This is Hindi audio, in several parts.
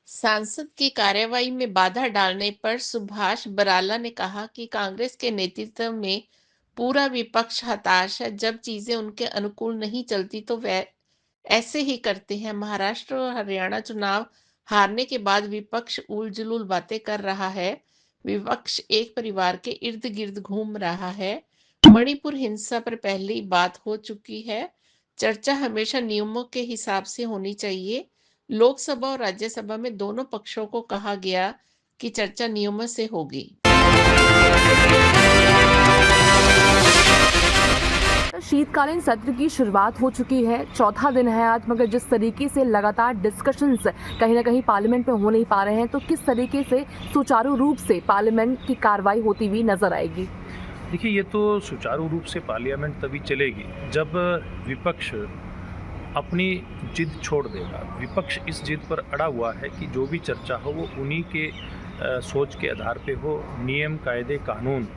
सांसद की कार्यवाही में बाधा डालने पर सुभाष बराला ने कहा कि कांग्रेस के नेतृत्व में पूरा विपक्ष हताश है। जब चीजें उनके अनुकूल नहीं चलती तो वे ऐसे ही करते हैं। महाराष्ट्र और हरियाणा चुनाव हारने के बाद विपक्ष उलझुल बातें कर रहा है। विपक्ष एक परिवार के इर्द गिर्द घूम रहा है। मणिपुर हिंसा पर पहले ही बात हो चुकी है। चर्चा हमेशा नियमों के हिसाब से होनी चाहिए। लोकसभा और राज्यसभा में दोनों पक्षों को कहा गया कि चर्चा नियमों से होगी। शीतकालीन सत्र की शुरुआत हो चुकी है। चौथा दिन है आज, मगर जिस तरीके से लगातार डिस्कशंस कहीं ना कहीं पार्लियामेंट में हो नहीं पा रहे हैं, तो किस तरीके से सुचारू रूप से पार्लियामेंट की कार्रवाई होती हुई नजर आएगी? देखिए, ये तो सुचारू रूप से पार्लियामेंट तभी चलेगी जब विपक्ष अपनी जिद छोड़ देगा। विपक्ष इस जिद पर अड़ा हुआ है कि जो भी चर्चा हो वो उन्हीं के सोच के आधार पे हो। नियम, कायदे, कानून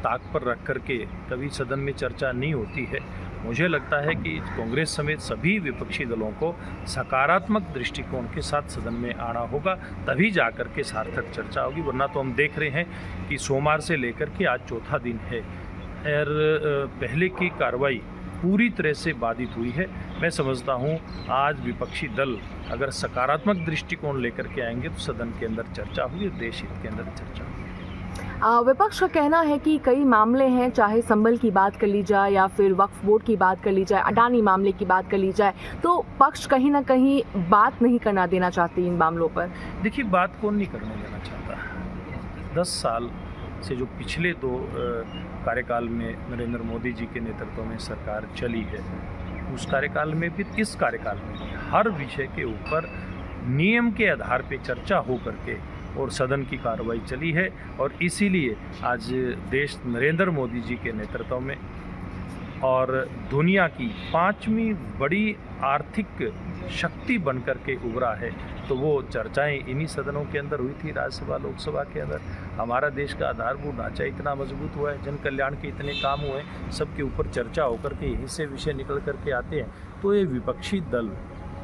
ताक पर रख कर के कभी सदन में चर्चा नहीं होती है। मुझे लगता है कि कांग्रेस समेत सभी विपक्षी दलों को सकारात्मक दृष्टिकोण के साथ सदन में आना होगा, तभी जाकर के सार्थक चर्चा होगी। वरना तो हम देख रहे हैं कि सोमवार से लेकर के आज चौथा दिन है और पहले की कार्रवाई पूरी तरह से बाधित हुई है। मैं समझता हूं आज विपक्षी दल अगर सकारात्मक दृष्टिकोण लेकर के आएंगे तो सदन के अंदर चर्चा होगी, देश हित के अंदर चर्चा होगी। विपक्ष का कहना है कि कई मामले हैं, चाहे संबल की बात कर ली जाए या फिर वक्फ बोर्ड की बात कर ली जाए, अडानी मामले की बात कर ली जाए, तो पक्ष कहीं ना कहीं बात नहीं करना देना चाहती इन मामलों पर। देखिए, बात कौन नहीं करने देना चाहता। 10 साल से जो पिछले 2 कार्यकाल में नरेंद्र मोदी जी के नेतृत्व में सरकार चली है, उस कार्यकाल में भी इस कार्यकाल में भी हर विषय के ऊपर नियम के आधार पर चर्चा हो करके और सदन की कार्रवाई चली है। और इसीलिए आज देश नरेंद्र मोदी जी के नेतृत्व में और दुनिया की 5वीं बड़ी आर्थिक शक्ति बनकर के उभरा है। तो वो चर्चाएं इन्हीं सदनों के अंदर हुई थी, राज्यसभा, लोकसभा के अंदर। हमारा देश का आधारभूत ढांचा इतना मजबूत हुआ है, जन कल्याण के इतने काम हुए, सबके ऊपर चर्चा होकर के यहीं से विषय निकल करके आते हैं। तो ये विपक्षी दल,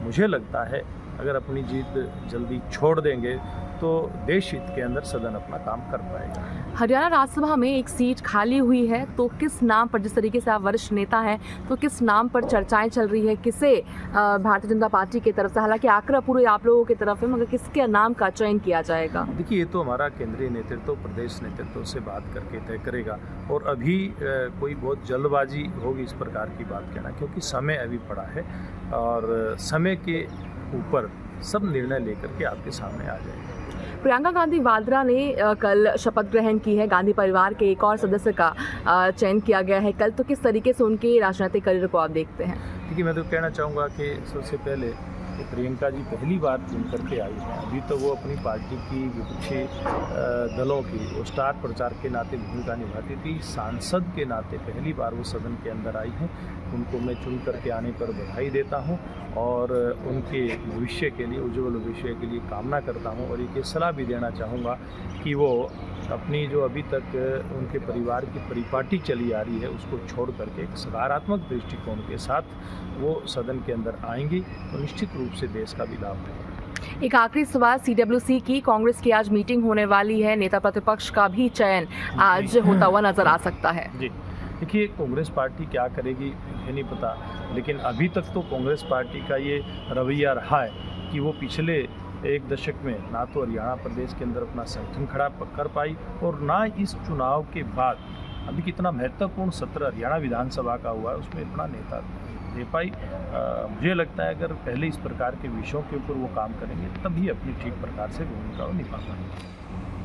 मुझे लगता है, अगर अपनी जीत जल्दी छोड़ देंगे तो देश हित के अंदर सदन अपना काम कर पाएगा। हरियाणा राज्यसभा में एक सीट खाली हुई है, तो किस नाम पर, जिस तरीके से आप वरिष्ठ नेता हैं, तो किस नाम पर चर्चाएं चल रही है? किसे भारतीय जनता पार्टी की तरफ से, हालांकि आंकड़ा पूरे आप लोगों की तरफ है, मगर किसके नाम का चयन किया जाएगा? देखिए, ये तो हमारा केंद्रीय नेतृत्व, प्रदेश नेतृत्व से बात करके तय करेगा। और अभी कोई बहुत जल्दबाजी होगी इस प्रकार की बात कहना, क्योंकि समय अभी पड़ा है और समय के ऊपर सब निर्णय लेकर के आपके सामने आ जाएगा। प्रियंका गांधी वाड्रा ने कल शपथ ग्रहण की है। गांधी परिवार के एक और सदस्य का चयन किया गया है कल। तो किस तरीके से उनके राजनीतिक करियर को आप देखते हैं? देखिए, मैं तो कहना चाहूँगा कि सबसे पहले कि प्रियंका जी पहली बार चुन करके आई हैं। अभी तो वो अपनी पार्टी की विपक्षी दलों की वो स्टार प्रचारक के नाते भूमिका निभाती थी। सांसद के नाते पहली बार वो सदन के अंदर आई हैं। उनको मैं चुन करके आने पर बधाई देता हूं और उनके भविष्य के लिए, उज्ज्वल भविष्य के लिए कामना करता हूं। और एक सलाह भी देना चाहूँगा कि वो अपनी जो अभी तक उनके परिवार की परिपाटी चली आ रही है, उसको छोड़ करके एक सकारात्मक दृष्टिकोण के साथ वो सदन के अंदर आएंगी तो निश्चित रूप से देश का भी लाभ होगा। एक आखिरी सवाल, CWC की कांग्रेस की आज मीटिंग होने वाली है, नेता प्रतिपक्ष का भी चयन आज होता हुआ नजर आ सकता है। जी, देखिए, कांग्रेस पार्टी क्या करेगी ये नहीं पता, लेकिन अभी तक तो कांग्रेस पार्टी का ये रवैया रहा है कि वो पिछले 1 दशक में ना तो हरियाणा प्रदेश के अंदर अपना संगठन खड़ा कर पाई और ना इस चुनाव के बाद अभी कितना महत्वपूर्ण सत्र हरियाणा विधानसभा का हुआ है उसमें इतना नेता दे पाई। मुझे लगता है अगर पहले इस प्रकार के विषयों के ऊपर वो काम करेंगे तभी अपनी ठीक प्रकार से भूमिका निभा पाएंगे।